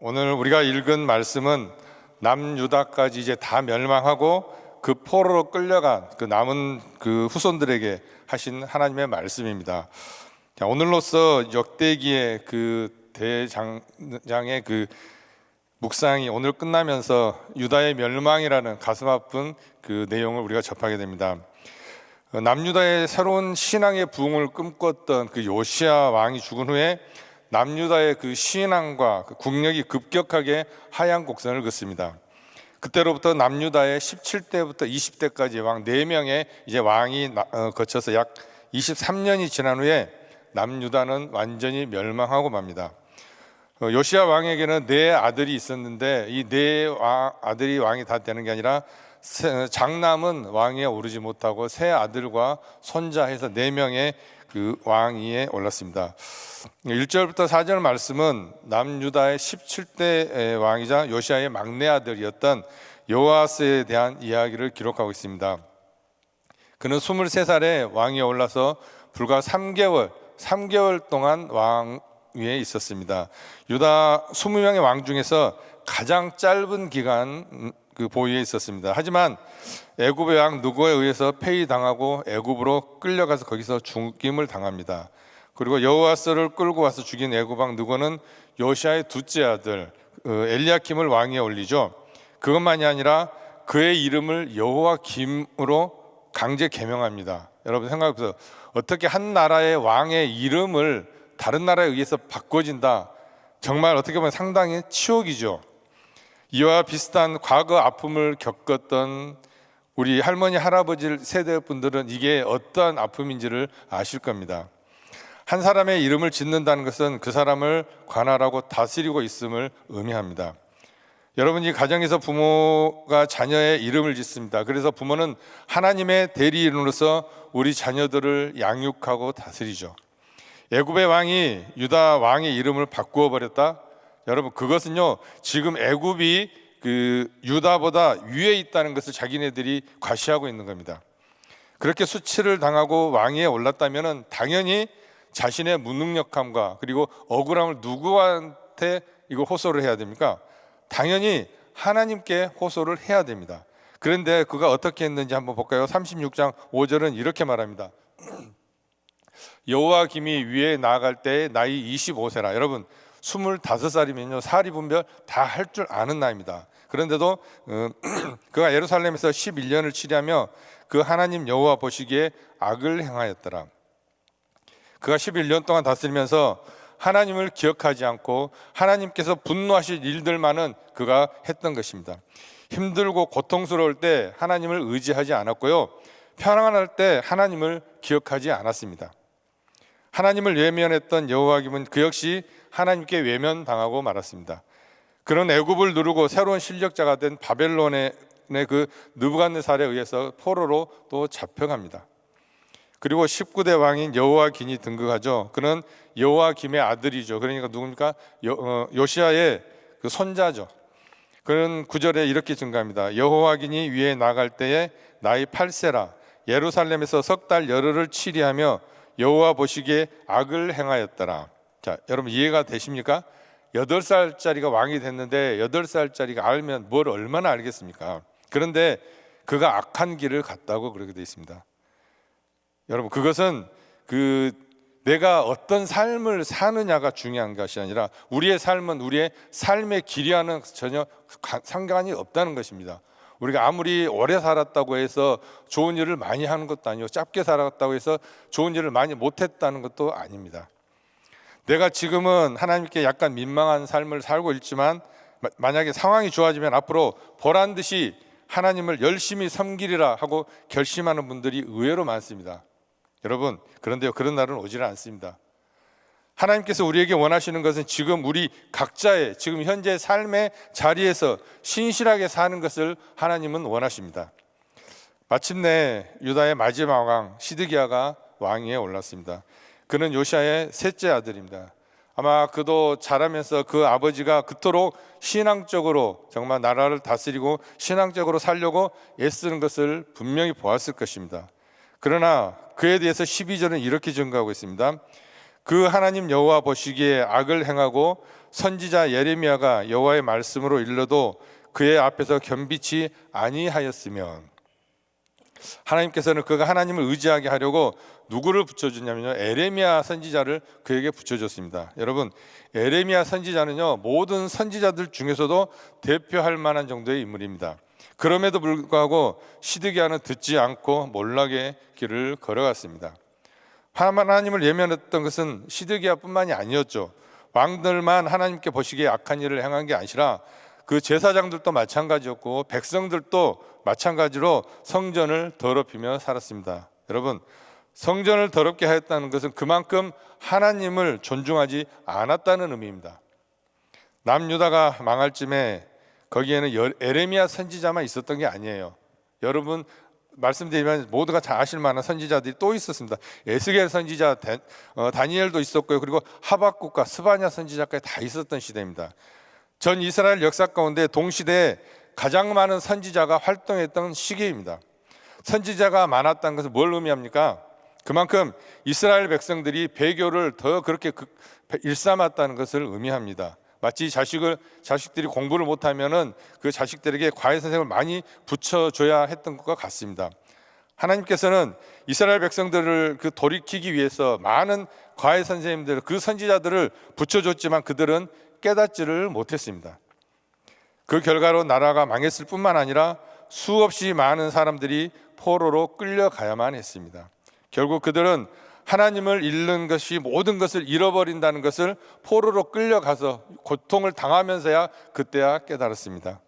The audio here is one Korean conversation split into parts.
오늘 우리가 읽은 말씀은 남유다까지 이제 다 멸망하고 그 포로로 끌려간 그 남은 그 후손들에게 하신 하나님의 말씀입니다. 자, 오늘로써 역대기의 그 대장장의 그 묵상이 오늘 끝나면서 유다의 멸망이라는 가슴 아픈 그 내용을 우리가 접하게 됩니다. 남유다의 새로운 신앙의 부흥을 꿈꿨던 그 요시야 왕이 죽은 후에 남유다의 그 신앙과 그 국력이 급격하게 하향 곡선을 긋습니다. 그때로부터 남유다의 17대부터 20대까지 왕 4명의 이제 왕이 거쳐서 약 23년이 지난 후에 남유다는 완전히 멸망하고 맙니다. 요시야 왕에게는 4아들이 있었는데 이 4아들이 왕이 다 되는 게 아니라 장남은 왕위에 오르지 못하고 세 아들과 손자 해서 4명의 그 왕위에 올랐습니다. 1절부터 4절 말씀은 남유다의 17대 왕이자 요시야의 막내 아들이었던 요아스에 대한 이야기를 기록하고 있습니다. 그는 23살에 왕위에 올라서 불과 3개월 동안 왕위에 있었습니다. 유다 20명의 왕 중에서 가장 짧은 기간 그 보위에 있었습니다. 하지만 애굽의 왕 느고에 의해서 폐위당하고 애굽으로 끌려가서 거기서 죽임을 당합니다. 그리고 여호와스를 끌고 와서 죽인 애굽 왕 느고는 요시야의 둘째 아들 엘리야킴을 왕위에 올리죠. 그것만이 아니라 그의 이름을 여호와김으로 강제 개명합니다. 여러분 생각해보세요. 어떻게 한 나라의 왕의 이름을 다른 나라에 의해서 바꿔진다. 정말 어떻게 보면 상당히 치욕이죠. 이와 비슷한 과거 아픔을 겪었던 우리 할머니, 할아버지 세대 분들은 이게 어떠한 아픔인지를 아실 겁니다. 한 사람의 이름을 짓는다는 것은 그 사람을 관할하고 다스리고 있음을 의미합니다. 여러분, 이 가정에서 부모가 자녀의 이름을 짓습니다. 그래서 부모는 하나님의 대리인으로서 우리 자녀들을 양육하고 다스리죠. 애굽의 왕이 유다 왕의 이름을 바꾸어 버렸다. 여러분, 그것은요 지금 애굽이 그 유다보다 위에 있다는 것을 자기네들이 과시하고 있는 겁니다. 그렇게 수치를 당하고 왕위에 올랐다면 당연히 자신의 무능력함과 그리고 억울함을 누구한테 이거 호소를 해야 됩니까? 당연히 하나님께 호소를 해야 됩니다. 그런데 그가 어떻게 했는지 한번 볼까요? 36장 5절은 이렇게 말합니다. 여호와김이 위에 나아갈 때 나이 25세라. 여러분 25살이면요 사리 분별 다 할 줄 아는 나이입니다. 그런데도 그가 예루살렘에서 11년을 치려며 그 하나님 여호와 보시기에 악을 행하였더라. 그가 11년 동안 다스리면서 하나님을 기억하지 않고 하나님께서 분노하실 일들만은 그가 했던 것입니다. 힘들고 고통스러울 때 하나님을 의지하지 않았고요, 편안할 때 하나님을 기억하지 않았습니다. 하나님을 외면했던 여호와김은 그 역시 하나님께 외면당하고 말았습니다. 그런 애굽을 누르고 새로운 실력자가 된 바벨론의 그 느부갓네살에 의해서 포로로 또 잡혀갑니다. 그리고 19대 왕인 여호와김이 등극하죠. 그는 여호와김의 아들이죠. 그러니까 누굽니까? 요시야의 그 손자죠. 그는 9절에 이렇게 증가합니다. 여호와김이 위에 나갈 때에 나이 8세라. 예루살렘에서 석 달 열흘을 치리하며 여호와 보시기에 악을 행하였더라. 자, 여러분 이해가 되십니까? 8살짜리가 왕이 됐는데 8살짜리가 알면 뭘 얼마나 알겠습니까? 그런데 그가 악한 길을 갔다고 그렇게 되어 있습니다. 여러분 그것은 그 내가 어떤 삶을 사느냐가 중요한 것이 아니라 우리의 삶은 우리의 삶의 길이와는 전혀 상관이 없다는 것입니다. 우리가 아무리 오래 살았다고 해서 좋은 일을 많이 하는 것도 아니고 짧게 살았다고 해서 좋은 일을 많이 못했다는 것도 아닙니다. 내가 지금은 하나님께 약간 민망한 삶을 살고 있지만 만약에 상황이 좋아지면 앞으로 보란 듯이 하나님을 열심히 섬기리라 하고 결심하는 분들이 의외로 많습니다. 여러분 그런데요, 그런 날은 오지를 않습니다. 하나님께서 우리에게 원하시는 것은 지금 우리 각자의 지금 현재 삶의 자리에서 신실하게 사는 것을 하나님은 원하십니다. 마침내 유다의 마지막 왕 시드기야가 왕위에 올랐습니다. 그는 요시야의 셋째 아들입니다. 아마 그도 자라면서 그 아버지가 그토록 신앙적으로 정말 나라를 다스리고 신앙적으로 살려고 애쓰는 것을 분명히 보았을 것입니다. 그러나 그에 대해서 12절은 이렇게 증거하고 있습니다. 그 하나님 여호와 보시기에 악을 행하고 선지자 예레미야가 여호와의 말씀으로 일러도 그의 앞에서 겸비치 아니하였으면, 하나님께서는 그가 하나님을 의지하게 하려고 누구를 붙여주냐면요, 에레미야 선지자를 그에게 붙여줬습니다. 여러분, 에레미야 선지자는요, 모든 선지자들 중에서도 대표할 만한 정도의 인물입니다. 그럼에도 불구하고 시드기야는 듣지 않고 몰락의 길을 걸어갔습니다. 하나님을 예면했던 것은 시드기야뿐만이 아니었죠. 왕들만 하나님께 보시기에 악한 일을 행한 게 아니라 그 제사장들도 마찬가지였고 백성들도 마찬가지로 성전을 더럽히며 살았습니다. 여러분, 성전을 더럽게 하였다는 것은 그만큼 하나님을 존중하지 않았다는 의미입니다. 남유다가 망할 쯤에 거기에는 에레미야 선지자만 있었던 게 아니에요. 여러분, 말씀드리면 모두가 잘 아실 만한 선지자들이 또 있었습니다. 에스겔 선지자, 다니엘도 있었고요. 그리고 하박국과 스바냐 선지자까지 다 있었던 시대입니다. 전 이스라엘 역사 가운데 동시대에 가장 많은 선지자가 활동했던 시기입니다. 선지자가 많았다는 것은 뭘 의미합니까? 그만큼 이스라엘 백성들이 배교를 더 그렇게 일삼았다는 것을 의미합니다. 마치 자식들이 공부를 못하면은 그 자식들에게 과외 선생을 많이 붙여줘야 했던 것과 같습니다. 하나님께서는 이스라엘 백성들을 돌이키기 위해서 많은 과외 선생님들, 그 선지자들을 붙여줬지만 그들은 깨닫지를 못했습니다. 그 결과로 나라가 망했을 뿐만 아니라 수없이 많은 사람들이 포로로 끌려가야만 했습니다. 결국 그들은 하나님을 잃는 것이 모든 것을 잃어버린다는 것을 포로로 끌려가서 고통을 당하면서야 그때야 깨달았습니다.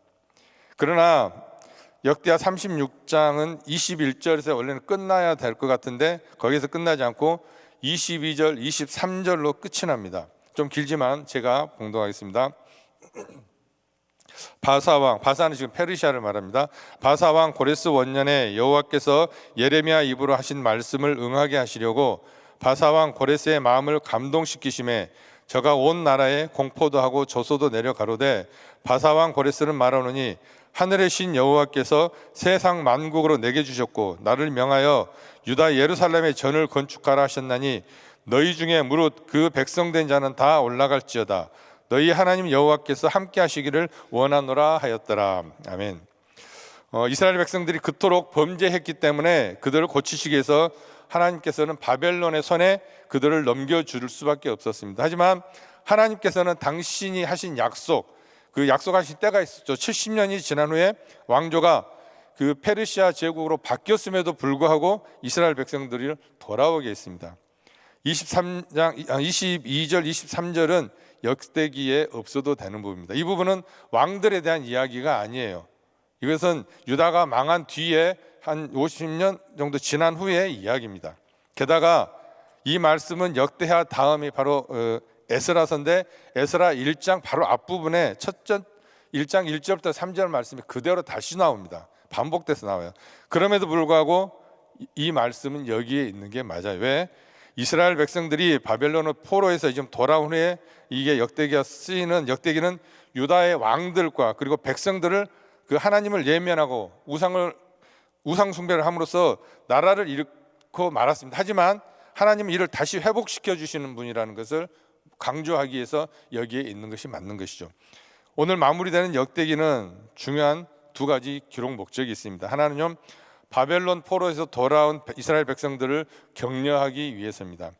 그러나 역대하 36장은 21절에서 원래는 끝나야 될 것 같은데 거기서 끝나지 않고 22절, 23절로 끝이 납니다. 좀 길지만 제가 봉독하겠습니다. 바사왕, 바사는 지금 페르시아를 말합니다. 바사왕 고레스 원년에 여호와께서 예레미야 입으로 하신 말씀을 응하게 하시려고 바사왕 고레스의 마음을 감동시키심에 저가 온 나라에 공포도 하고 조소도 내려가로되, 바사왕 고레스는 말하노니 하늘의 신 여호와께서 세상 만국으로 내게 주셨고 나를 명하여 유다 예루살렘에 전을 건축하라 하셨나니 너희 중에 무릇 그 백성된 자는 다 올라갈지어다. 너희 하나님 여호와께서 함께 하시기를 원하노라 하였더라. 아멘. 이스라엘 백성들이 그토록 범죄했기 때문에 그들을 고치시기 위해서 하나님께서는 바벨론의 손에 그들을 넘겨줄 수밖에 없었습니다. 하지만 하나님께서는 당신이 하신 약속, 그 약속하신 때가 있었죠. 70년이 지난 후에 왕조가 그 페르시아 제국으로 바뀌었음에도 불구하고 이스라엘 백성들이 돌아오게 했습니다. 22절, 23절은 역대기에 없어도 되는 부분입니다. 이 부분은 왕들에 대한 이야기가 아니에요. 이것은 유다가 망한 뒤에 한 50년 정도 지난 후의 이야기입니다. 게다가 이 말씀은 역대하 다음이 바로 에스라서인데 에스라 1장 바로 앞부분에 1장 1절부터 3절 말씀이 그대로 다시 나옵니다. 반복돼서 나와요. 그럼에도 불구하고 이 말씀은 여기에 있는 게 맞아요. 왜? 이스라엘 백성들이 바벨론 포로에서 지금 돌아온 후에 이게 역대기가 쓰이는, 역대기는 유다의 왕들과 그리고 백성들을 그 하나님을 예면하고 우상 숭배를 함으로써 나라를 잃고 말았습니다. 하지만 하나님은 이를 다시 회복시켜 주시는 분이라는 것을 강조하기 위해서 여기에 있는 것이 맞는 것이죠. 오늘 마무리되는 역대기는 중요한 두 가지 기록 목적이 있습니다. 하나는요, 바벨론 포로에서 돌아온 이스라엘 백성들을 격려하기 위해서입니다.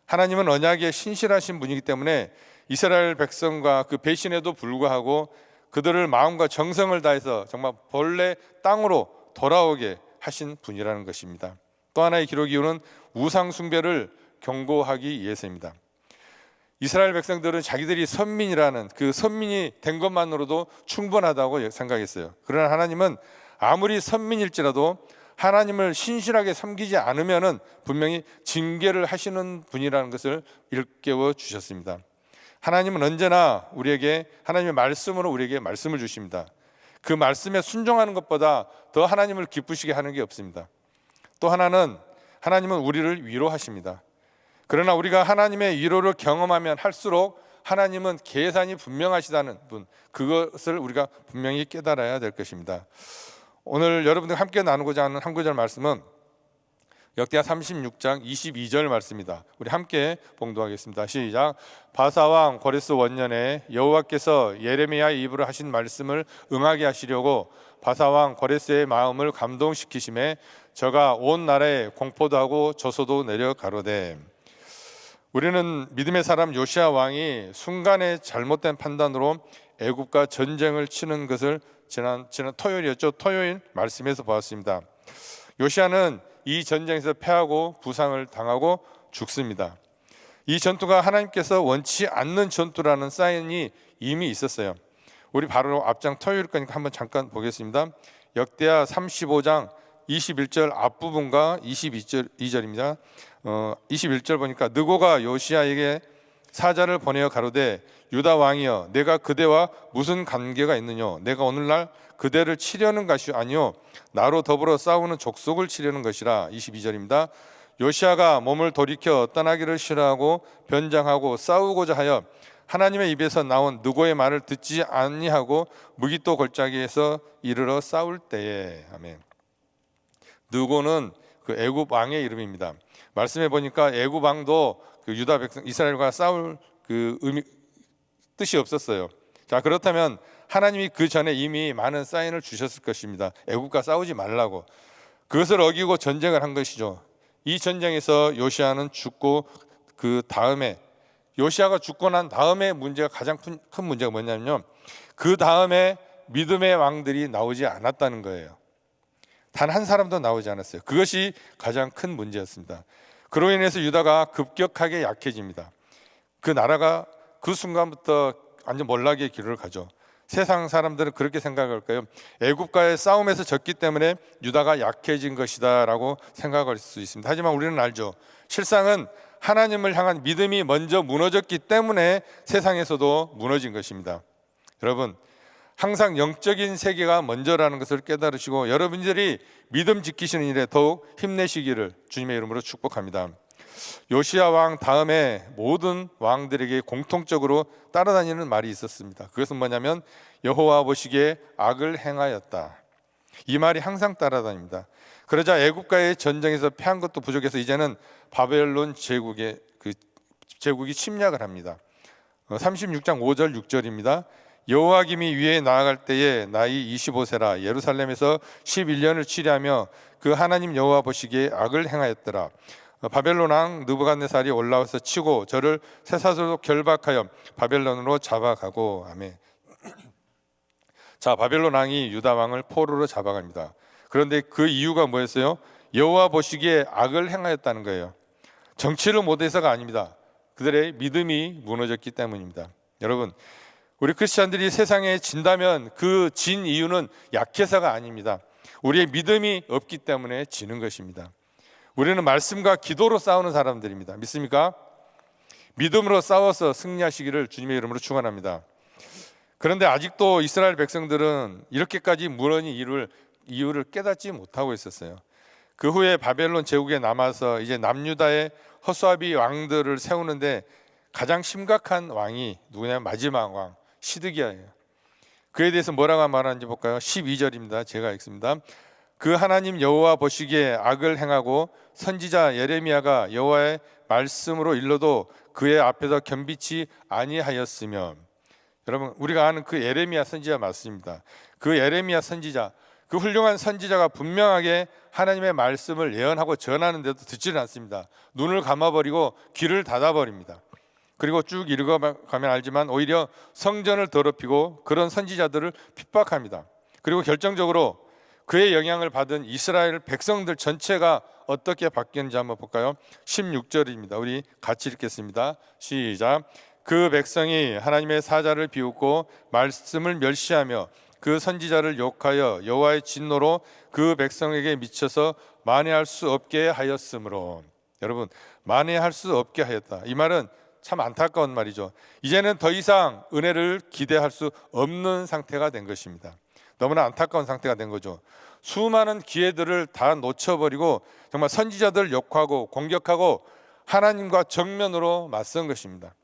하나님은 언약에 신실하신 분이기 때문에 이스라엘 백성과 그 배신에도 불구하고 그들을 마음과 정성을 다해서 정말 본래 땅으로 돌아오게 하신 분이라는 것입니다. 또 하나의 기록 이유는 우상 숭배를 경고하기 위해서입니다. 이스라엘 백성들은 자기들이 선민이라는 그 선민이 된 것만으로도 충분하다고 생각했어요. 그러나 하나님은 아무리 선민일지라도 하나님을 신실하게 섬기지 않으면은 분명히 징계를 하시는 분이라는 것을 일깨워 주셨습니다. 하나님은 언제나 우리에게 하나님의 말씀으로 우리에게 말씀을 주십니다. 그 말씀에 순종하는 것보다 더 하나님을 기쁘시게 하는 게 없습니다. 또 하나는 하나님은 우리를 위로하십니다. 그러나 우리가 하나님의 위로를 경험하면 할수록 하나님은 계산이 분명하시다는 분, 그것을 우리가 분명히 깨달아야 될 것입니다. 오늘 여러분들 함께 나누고자 하는 한 구절 말씀은 역대하 36장 22절 말씀입니다. 우리 함께 봉독하겠습니다. 시작. 바사왕 고레스 원년에 여호와께서 예레미야의 입으로 하신 말씀을 응하게 하시려고 바사왕 고레스의 마음을 감동시키심에 저가 온 나라에 공포도 하고 조소도 내려 가로되. 우리는 믿음의 사람 요시야 왕이 순간의 잘못된 판단으로 애굽과 전쟁을 치는 것을 지난 토요일이었죠. 토요일 말씀에서 보았습니다. 요시야는 이 전쟁에서 패하고 부상을 당하고 죽습니다. 이 전투가 하나님께서 원치 않는 전투라는 사인이 이미 있었어요. 우리 바로 앞장 토요일 거니까 한번 잠깐 보겠습니다. 역대하 35장 21절 앞부분과 22절입니다. 21절 보니까 느고가 요시야에게 사자를 보내어 가로되 유다 왕이여 내가 그대와 무슨 관계가 있느뇨? 내가 오늘날 그대를 치려는 것이 아니요 나로 더불어 싸우는 족속을 치려는 것이라. 22절입니다. 요시야가 몸을 돌이켜 떠나기를 싫어하고 변장하고 싸우고자 하여 하나님의 입에서 나온 느고의 말을 듣지 아니하고 무기또 골짜기에서 이르러 싸울 때에. 아멘. 느고는 그 애굽 왕의 이름입니다. 말씀해 보니까 애굽 왕도 그 유다 백성 이스라엘과 싸울 그 뜻이 없었어요. 자, 그렇다면 하나님이 그 전에 이미 많은 사인을 주셨을 것입니다. 애굽과 싸우지 말라고. 그것을 어기고 전쟁을 한 것이죠. 이 전쟁에서 요시야는 죽고 그 다음에 요시야가 죽고 난 다음에 문제가 가장 큰 문제가 뭐냐면요, 그 다음에 믿음의 왕들이 나오지 않았다는 거예요. 단 한 사람도 나오지 않았어요. 그것이 가장 큰 문제였습니다. 그로 인해서 유다가 급격하게 약해집니다. 그 나라가 그 순간부터 완전 몰락의 길을 가죠. 세상 사람들은 그렇게 생각할 거예요. 애굽과의 싸움에서 졌기 때문에 유다가 약해진 것이다 라고 생각할 수 있습니다. 하지만 우리는 알죠. 실상은 하나님을 향한 믿음이 먼저 무너졌기 때문에 세상에서도 무너진 것입니다. 여러분, 항상 영적인 세계가 먼저라는 것을 깨달으시고 여러분들이 믿음 지키시는 일에 더욱 힘내시기를 주님의 이름으로 축복합니다. 요시야 왕 다음에 모든 왕들에게 공통적으로 따라다니는 말이 있었습니다. 그것은 뭐냐면 여호와 보시기에 악을 행하였다. 이 말이 항상 따라다닙니다. 그러자 애굽과의 전쟁에서 패한 것도 부족해서 이제는 바벨론 제국이 침략을 합니다. 36장 5절 6절입니다. 여호와김이 위에 나아갈 때에 나이 25세라 예루살렘에서 11년을 치리하며 그 하나님 여호와 보시기에 악을 행하였더라. 바벨론 왕 느부갓네살이 올라와서 치고 저를 쇠사슬로 결박하여 바벨론으로 잡아가고. 아멘. 자, 바벨론 왕이 유다 왕을 포로로 잡아갑니다. 그런데 그 이유가 뭐였어요? 여호와 보시기에 악을 행하였다는 거예요. 정치를 못해서가 아닙니다. 그들의 믿음이 무너졌기 때문입니다. 여러분, 우리 크리스찬들이 세상에 진다면 그 진 이유는 약해서가 아닙니다. 우리의 믿음이 없기 때문에 지는 것입니다. 우리는 말씀과 기도로 싸우는 사람들입니다. 믿습니까? 믿음으로 싸워서 승리하시기를 주님의 이름으로 축원합니다. 그런데 아직도 이스라엘 백성들은 이렇게까지 무너진 이유를 깨닫지 못하고 있었어요. 그 후에 바벨론 제국에 남아서 이제 남유다의 허수아비 왕들을 세우는데 가장 심각한 왕이 누구냐면 마지막 왕 시드기야예요. 그에 대해서 뭐라고 말하는지 볼까요? 12절입니다. 제가 읽습니다. 그 하나님 여호와 보시기에 악을 행하고 선지자 예레미야가 여호와의 말씀으로 일러도 그의 앞에서 겸비치 아니하였으며. 여러분, 우리가 아는 그 예레미야 선지자 맞습니다. 그 예레미야 선지자, 그 훌륭한 선지자가 분명하게 하나님의 말씀을 예언하고 전하는데도 듣지를 않습니다. 눈을 감아버리고 귀를 닫아버립니다. 그리고 쭉 읽어가면 알지만 오히려 성전을 더럽히고 그런 선지자들을 핍박합니다. 그리고 결정적으로 그의 영향을 받은 이스라엘 백성들 전체가 어떻게 바뀌었는지 한번 볼까요? 16절입니다. 우리 같이 읽겠습니다. 시작. 그 백성이 하나님의 사자를 비웃고 말씀을 멸시하며 그 선지자를 욕하여 여호와의 진노로 그 백성에게 미쳐서 만회할 수 없게 하였으므로. 여러분, 만회할 수 없게 하였다. 이 말은 참 안타까운 말이죠. 이제는 더 이상 은혜를 기대할 수 없는 상태가 된 것입니다. 너무나 안타까운 상태가 된 거죠. 수많은 기회들을 다 놓쳐버리고 정말 선지자들 욕하고 공격하고 하나님과 정면으로 맞선 것입니다.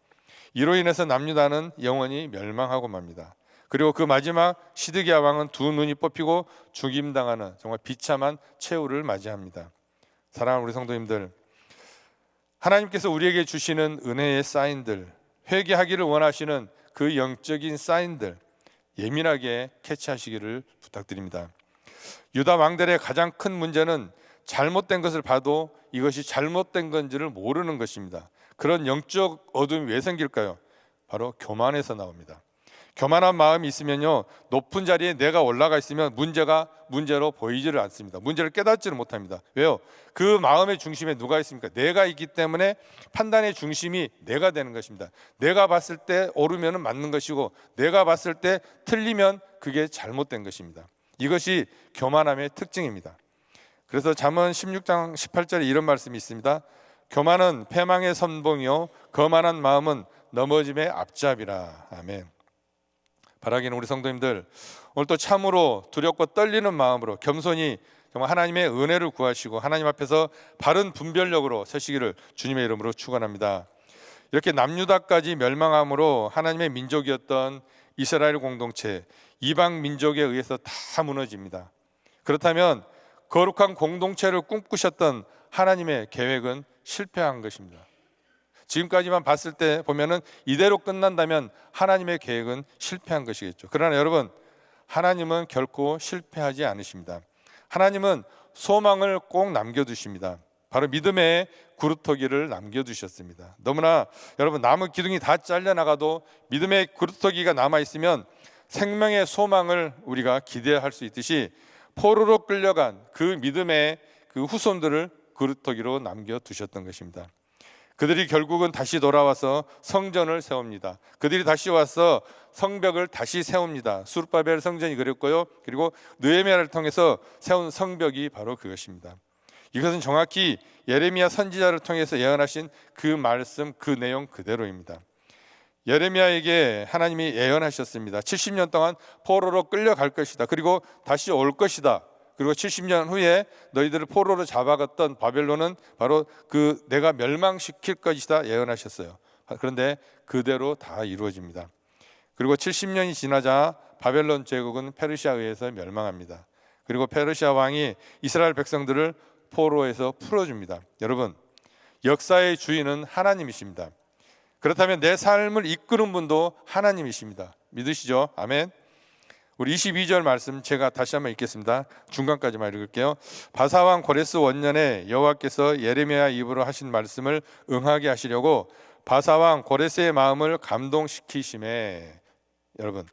이로 인해서 남유다는 영원히 멸망하고 맙니다. 그리고 그 마지막 시드기야 왕은 두 눈이 뽑히고 죽임당하는 정말 비참한 최후를 맞이합니다. 사랑하는 우리 성도님들, 하나님께서 우리에게 주시는 은혜의 사인들, 회개하기를 원하시는 그 영적인 사인들 예민하게 캐치하시기를 부탁드립니다. 유다 왕들의 가장 큰 문제는 잘못된 것을 봐도 이것이 잘못된 건지를 모르는 것입니다. 그런 영적 어둠이 왜 생길까요? 바로 교만에서 나옵니다. 교만한 마음이 있으면요, 높은 자리에 내가 올라가 있으면 문제가 문제로 보이지를 않습니다. 문제를 깨닫지를 못합니다. 왜요? 그 마음의 중심에 누가 있습니까? 내가 있기 때문에 판단의 중심이 내가 되는 것입니다. 내가 봤을 때 옳으면 맞는 것이고, 내가 봤을 때 틀리면 그게 잘못된 것입니다. 이것이 교만함의 특징입니다. 그래서 잠언 16장 18절에 이런 말씀이 있습니다. 교만은 패망의 선봉이요 거만한 마음은 넘어짐의 앞잡이라. 아멘. 바라기는 우리 성도님들, 오늘 또 참으로 두렵고 떨리는 마음으로 겸손히 정말 하나님의 은혜를 구하시고 하나님 앞에서 바른 분별력으로 서시기를 주님의 이름으로 축원합니다. 이렇게 남유다까지 멸망함으로 하나님의 민족이었던 이스라엘 공동체, 이방 민족에 의해서 다 무너집니다. 그렇다면 거룩한 공동체를 꿈꾸셨던 하나님의 계획은 실패한 것입니다. 지금까지만 봤을 때 보면은 이대로 끝난다면 하나님의 계획은 실패한 것이겠죠. 그러나 여러분, 하나님은 결코 실패하지 않으십니다. 하나님은 소망을 꼭 남겨두십니다. 바로 믿음의 구루터기를 남겨두셨습니다. 너무나 여러분, 나무 기둥이 다 잘려나가도 믿음의 구루터기가 남아있으면 생명의 소망을 우리가 기대할 수 있듯이 포로로 끌려간 그 믿음의 그 후손들을 구루터기로 남겨두셨던 것입니다. 그들이 결국은 다시 돌아와서 성전을 세웁니다. 그들이 다시 와서 성벽을 다시 세웁니다. 수르바벨 성전이 그랬고요, 그리고 느헤미야를 통해서 세운 성벽이 바로 그것입니다. 이것은 정확히 예레미야 선지자를 통해서 예언하신 그 말씀, 그 내용 그대로입니다. 예레미야에게 하나님이 예언하셨습니다. 70년 동안 포로로 끌려갈 것이다. 그리고 다시 올 것이다. 그리고 70년 후에 너희들을 포로로 잡아갔던 바벨론은 바로 그 내가 멸망시킬 것이다 예언하셨어요. 그런데 그대로 다 이루어집니다. 그리고 70년이 지나자 바벨론 제국은 페르시아에 의해서 멸망합니다. 그리고 페르시아 왕이 이스라엘 백성들을 포로에서 풀어줍니다. 여러분, 역사의 주인은 하나님이십니다. 그렇다면 내 삶을 이끄는 분도 하나님이십니다. 믿으시죠? 아멘. 우리 22절 말씀 제가 다시 한번 읽겠습니다. 중간까지만 읽을게요. 바사왕 고레스 원년에 여호와께서 예레미야 입으로 하신 말씀을 응하게 하시려고 바사왕 고레스의 마음을 감동시키심에, 여러분,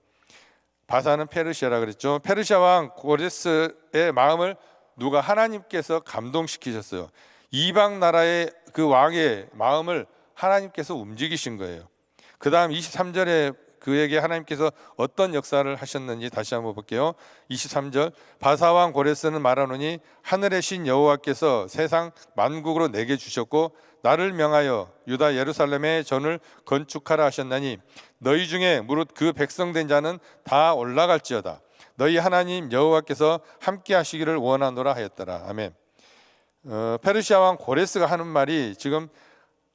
바사는 페르시아라 그랬죠. 페르시아 왕 고레스의 마음을 누가? 하나님께서 감동시키셨어요. 이방 나라의 그 왕의 마음을 하나님께서 움직이신 거예요. 그 다음 23절에 그에게 하나님께서 어떤 역사를 하셨는지 다시 한번 볼게요. 23절, 바사왕 고레스는 말하노니 하늘의 신 여호와께서 세상 만국으로 내게 주셨고 나를 명하여 유다 예루살렘의 전을 건축하라 하셨나니 너희 중에 무릇 그 백성된 자는 다 올라갈지어다. 너희 하나님 여호와께서 함께 하시기를 원하노라 하였더라. 아멘. 페르시아 왕 고레스가 하는 말이 지금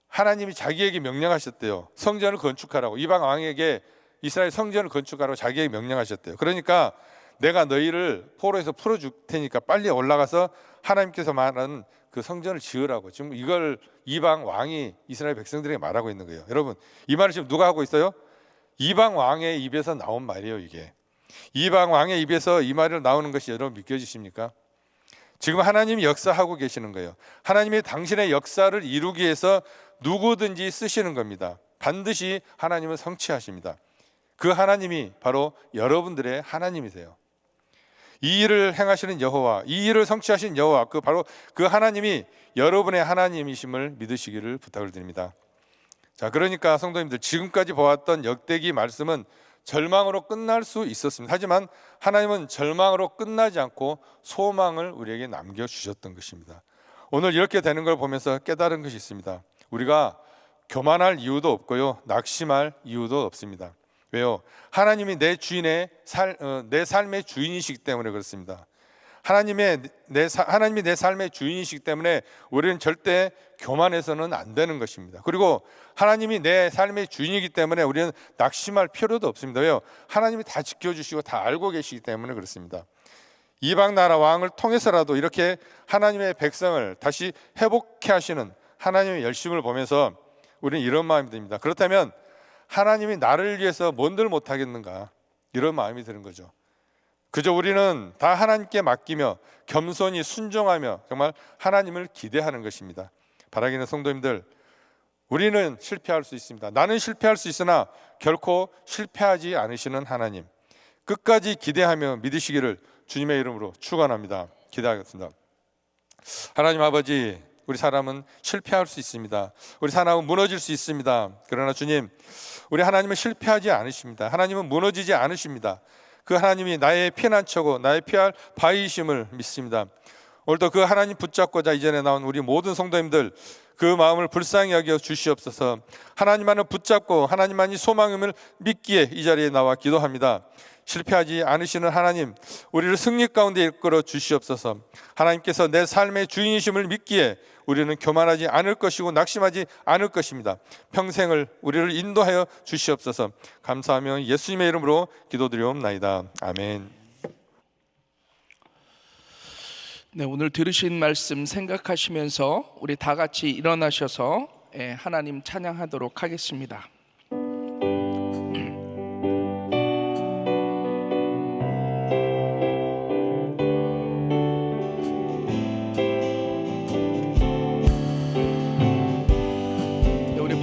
하나님이 자기에게 명령하셨대요. 성전을 건축하라고. 이방 왕에게 이스라엘 성전을 건축하라고 자기에게 명령하셨대요. 그러니까 내가 너희를 포로에서 풀어줄 테니까 빨리 올라가서 하나님께서 말하는 그 성전을 지으라고. 지금 이걸 이방 왕이 이스라엘 백성들에게 말하고 있는 거예요. 여러분, 이 말을 지금 누가 하고 있어요? 이방 왕의 입에서 나온 말이에요. 이게 이방 왕의 입에서 이 말이 나오는 것이 여러분 믿겨지십니까? 지금 하나님이 역사하고 계시는 거예요. 하나님이 당신의 역사를 이루기 위해서 누구든지 쓰시는 겁니다. 반드시 하나님은 성취하십니다. 그 하나님이 바로 여러분들의 하나님이세요. 이 일을 행하시는 여호와, 이 일을 성취하신 여호와, 그 바로 그 하나님이 여러분의 하나님이심을 믿으시기를 부탁을 드립니다. 자, 그러니까 성도님들, 지금까지 보았던 역대기 말씀은 절망으로 끝날 수 있었습니다. 하지만 하나님은 절망으로 끝나지 않고 소망을 우리에게 남겨주셨던 것입니다. 오늘 이렇게 되는 걸 보면서 깨달은 것이 있습니다. 우리가 교만할 이유도 없고요, 낙심할 이유도 없습니다. 왜요? 하나님이 내 삶의 주인이시기 때문에 그렇습니다. 하나님이 내 삶의 주인이시기 때문에 우리는 절대 교만해서는 안 되는 것입니다. 그리고 하나님이 내 삶의 주인이기 때문에 우리는 낙심할 필요도 없습니다. 왜요? 하나님이 다 지켜주시고 다 알고 계시기 때문에 그렇습니다. 이방 나라 왕을 통해서라도 이렇게 하나님의 백성을 다시 회복해 하시는 하나님의 열심을 보면서 우리는 이런 마음이 듭니다. 그렇다면 하나님이 나를 위해서 뭔들 못하겠는가, 이런 마음이 드는 거죠. 그저 우리는 다 하나님께 맡기며 겸손히 순종하며 정말 하나님을 기대하는 것입니다. 바라기는 성도님들, 우리는 실패할 수 있습니다. 나는 실패할 수 있으나 결코 실패하지 않으시는 하나님, 끝까지 기대하며 믿으시기를 주님의 이름으로 축원합니다. 기대하겠습니다. 하나님 아버지, 우리 사람은 실패할 수 있습니다. 우리 사람은 무너질 수 있습니다. 그러나 주님, 우리 하나님은 실패하지 않으십니다. 하나님은 무너지지 않으십니다. 그 하나님이 나의 피난처고 나의 피할 바위이심을 믿습니다. 오늘도 그 하나님 붙잡고자 이전에 나온 우리 모든 성도님들, 그 마음을 불쌍히 여겨 주시옵소서. 하나님만을 붙잡고 하나님만이 소망임을 믿기에 이 자리에 나와 기도합니다. 실패하지 않으시는 하나님, 우리를 승리 가운데 이끌어 주시옵소서. 하나님께서 내 삶의 주인이심을 믿기에 우리는 교만하지 않을 것이고 낙심하지 않을 것입니다. 평생을 우리를 인도하여 주시옵소서. 감사하며 예수님의 이름으로 기도드리옵나이다. 아멘. 네, 오늘 들으신 말씀 생각하시면서 우리 다 같이 일어나셔서 하나님 찬양하도록 하겠습니다.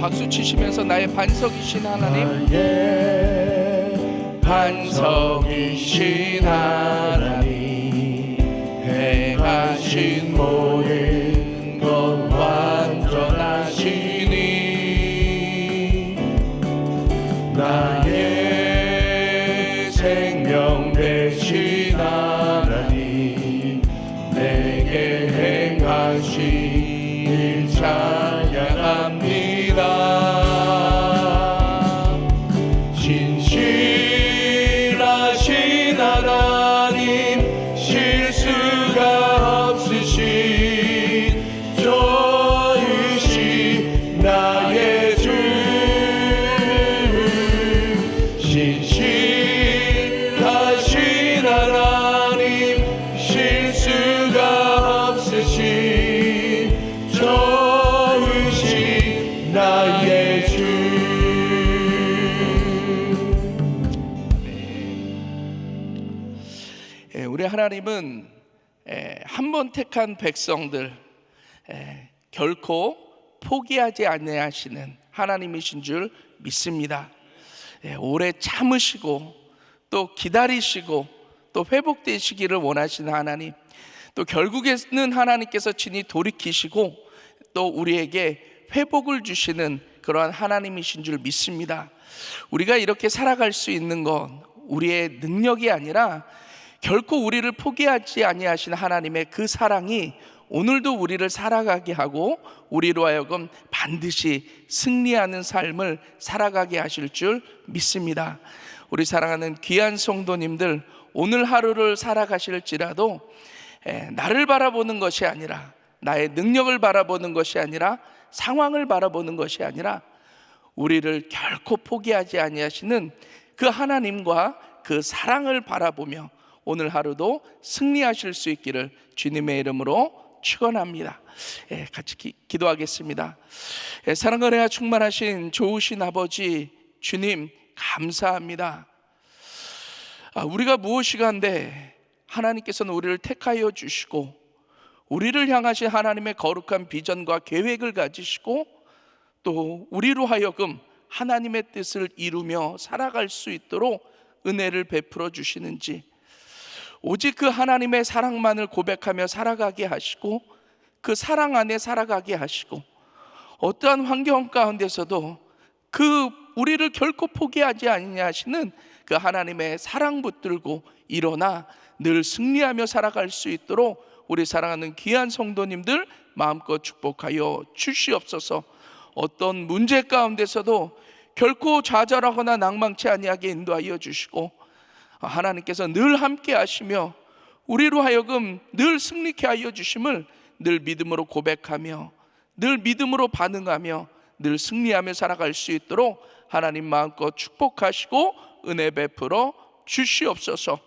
박수 치시면서 나의 반석이신 하나님, 나의 반석이신 하나님, 행하신 모든 것 완전하시니 나의 생명 되신 하나님, 내게 행하신 일 찬양합니다. 신실하신 하나님, 실수가 없으신 좋으신 나의 주, 신실하신 하나님, 실수가 없으신 좋으신 나의 주. 우리 하나님은 한 번 택한 백성들 결코 포기하지 아니하시는 하나님이신 줄 믿습니다. 오래 참으시고 또 기다리시고 또 회복되시기를 원하시는 하나님, 또 결국에는 하나님께서 친히 돌이키시고 또 우리에게 회복을 주시는 그러한 하나님이신 줄 믿습니다. 우리가 이렇게 살아갈 수 있는 건 우리의 능력이 아니라 결코 우리를 포기하지 아니하신 하나님의 그 사랑이 오늘도 우리를 살아가게 하고 우리로 하여금 반드시 승리하는 삶을 살아가게 하실 줄 믿습니다. 우리 사랑하는 귀한 성도님들, 오늘 하루를 살아가실지라도 나를 바라보는 것이 아니라, 나의 능력을 바라보는 것이 아니라, 상황을 바라보는 것이 아니라 우리를 결코 포기하지 아니하시는 그 하나님과 그 사랑을 바라보며 오늘 하루도 승리하실 수 있기를 주님의 이름으로 축원합니다. 같이 기도하겠습니다. 사랑과 은혜가 충만하신 좋으신 아버지 주님, 감사합니다. 우리가 무엇이간데 하나님께서는 우리를 택하여 주시고 우리를 향하신 하나님의 거룩한 비전과 계획을 가지시고 또 우리로 하여금 하나님의 뜻을 이루며 살아갈 수 있도록 은혜를 베풀어 주시는지, 오직 그 하나님의 사랑만을 고백하며 살아가게 하시고 그 사랑 안에 살아가게 하시고 어떠한 환경 가운데서도 그 우리를 결코 포기하지 아니하시는 그 하나님의 사랑 붙들고 일어나 늘 승리하며 살아갈 수 있도록 우리 사랑하는 귀한 성도님들 마음껏 축복하여 주시옵소서. 어떤 문제 가운데서도 결코 좌절하거나 낭망치 아니하게 인도하여 주시고 하나님께서 늘 함께 하시며 우리로 하여금 늘 승리케 하여 주심을 늘 믿음으로 고백하며 늘 믿음으로 반응하며 늘 승리하며 살아갈 수 있도록 하나님 마음껏 축복하시고 은혜 베풀어 주시옵소서.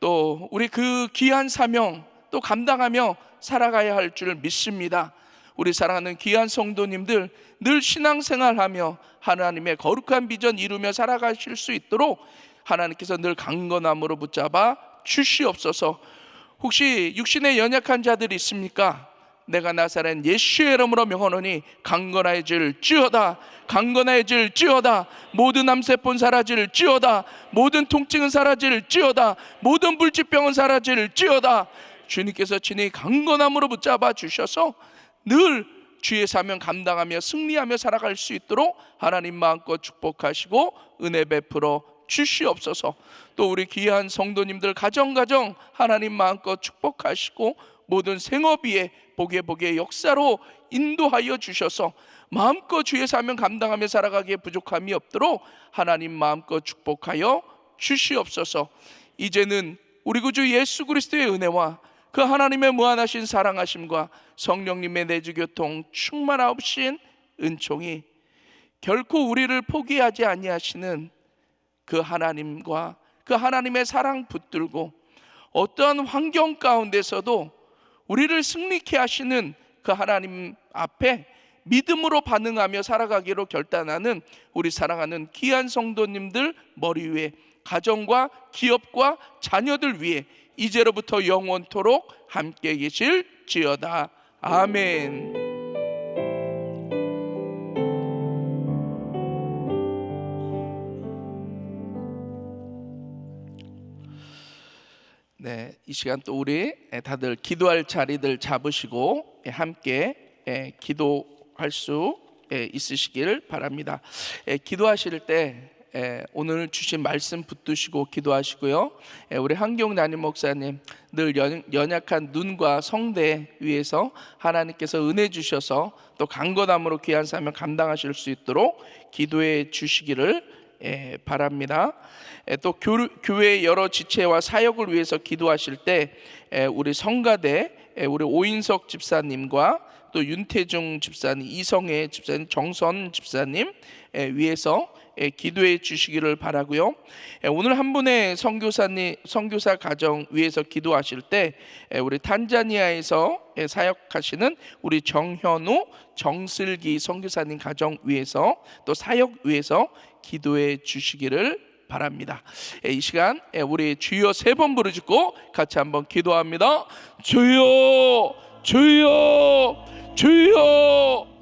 또 우리 그 귀한 사명 또 감당하며 살아가야 할 줄 믿습니다. 우리 사랑하는 귀한 성도님들, 늘 신앙생활하며 하나님의 거룩한 비전 이루며 살아가실 수 있도록 하나님께서 늘 강건함으로 붙잡아 주시옵소서. 혹시 육신에 연약한 자들이 있습니까? 내가 나사렛 예수의 이름으로 명하노니 강건해질지어다, 강건해질지어다. 모든 암세포는 사라질지어다, 모든 통증은 사라질지어다, 모든 불치병은 사라질지어다. 주님께서 친히 강건함으로 붙잡아 주셔서 늘 주의 사명 감당하며 승리하며 살아갈 수 있도록 하나님 마음껏 축복하시고 은혜 베풀어 주시옵소서. 또 우리 귀한 성도님들 가정 하나님 마음껏 축복하시고 모든 생업 위에 복의 역사로 인도하여 주셔서 마음껏 주의 사명 감당하며 살아가기에 부족함이 없도록 하나님 마음껏 축복하여 주시옵소서. 이제는 우리 구주 예수 그리스도의 은혜와 그 하나님의 무한하신 사랑하심과 성령님의 내주교통 충만하신 은총이 결코 우리를 포기하지 아니하시는 그 하나님과 그 하나님의 사랑 붙들고 어떠한 환경 가운데서도 우리를 승리케 하시는 그 하나님 앞에 믿음으로 반응하며 살아가기로 결단하는 우리 사랑하는 귀한 성도님들 머리 위에 가정과 기업과 자녀들 위해 이제로부터 영원토록 함께 계실지어다. 아멘. 네, 이 시간 또 우리 다들 기도할 자리들 잡으시고 함께 기도할 수 있으시길 바랍니다. 기도하실 때 오늘 주신 말씀 붙드시고 기도하시고요. 우리 한경 담임 목사님 늘 연약한 눈과 성대 위에서 하나님께서 은혜 주셔서 또 강건함으로 귀한 사명 감당하실 수 있도록 기도해 주시기를 바랍니다. 또 교회 여러 지체와 사역을 위해서 기도하실 때 우리 성가대 우리 오인석 집사님과 또 윤태중 집사님, 이성애 집사님, 정선 집사님 위해서 기도해 주시기를 바라고요. 오늘 한 분의 선교사 가정 위해서 기도하실 때 우리 탄자니아에서 사역하시는 우리 정현우, 정슬기 선교사님 가정 위해서 또 사역 위해서 기도해 주시기를 바랍니다. 이 시간 우리 주여 3번 부르짖고 같이 한번 기도합니다. 주여, 주여, 주여.